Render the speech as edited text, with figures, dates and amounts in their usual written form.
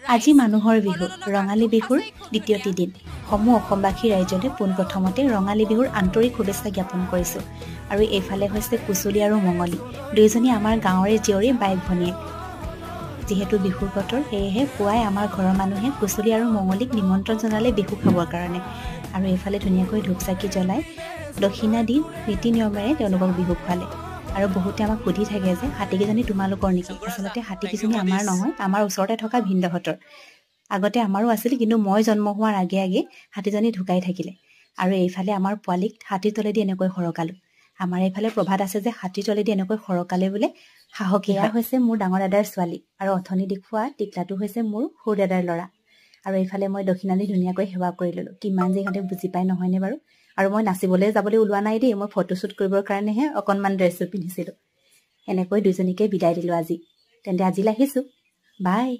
আজি মানুহৰ বিহু ৰঙালী বিহুৰ দ্বিতীয়টি দিন সমূহ অসমবাসী ৰাইজলে পোনপ্ৰথমতে ৰঙালী বিহুৰ আন্তৰিক শুভেচ্ছা জ্ঞাপন কৰিছোঁ আৰু এইফালে হৈছে কুচলি আৰু মঙলি দুইজনী আমাৰ গাঁৱৰে জীয়ৰী বাইক ভনীয়েক যিহেতু বিহুৰ বতৰ সেয়েহে পুৱাই আমাৰ ঘৰৰ মানুহে কুচলি আৰু মঙলিক নিমন্ত্ৰণ জনালে বিহু খাবৰ কাৰণে আৰু এইফালে ধুনীয়াকৈ ধূপ চাকি জ্বলাই দক্ষিণা দি নীতি নিয়মেৰে তেওঁলোকক বিহু খোৱালে আৰু বহুতে আমাক সুধি থাকে যে হাতীকেইজনী তোমালোকৰ নেকি আচলতে হাতীকেইজনী আমাৰ নহয় আমাৰ ওচৰতে থকা ভিন্দহঁতৰ আগতে আমাৰো আছিল কিন্তু মই জন্ম হোৱাৰ আগে আগে হাতীজনী ঢুকাই থাকিলে আৰু এইফালে আমাৰ পোৱালিক হাতীৰ তলেদি এনেকৈ সৰকালো আমাৰ এইফালে প্ৰভাত আছে যে হাতীৰ তলেদি এনেকৈ সৰকালে বোলে সাহসী হৈছে মোৰ ডাঙৰ দাদাৰ ছোৱালী আৰু অথনি দেখুৱা টিকলাটো হৈছে মোৰ সৰু দাদাৰ ল'ৰা আৰু এইফালে মই দক্ষিণা দি ধুনীয়াকৈ সেৱা কৰি ললো কিমান যে ইহঁতে বুজি পাই নহয়নে বাৰু আৰু মই নাচিবলৈ যাবলৈ ওলোৱা নাই দেই মই ফটোশ্বুট কৰিবৰ কাৰণেহে অকণমান ড্ৰেছটো পিন্ধিছিলোঁ এনেকৈ দুজনীকে বিদায় দিলোঁ আজি তেন্তে আজিলৈ আহিছোঁ বাই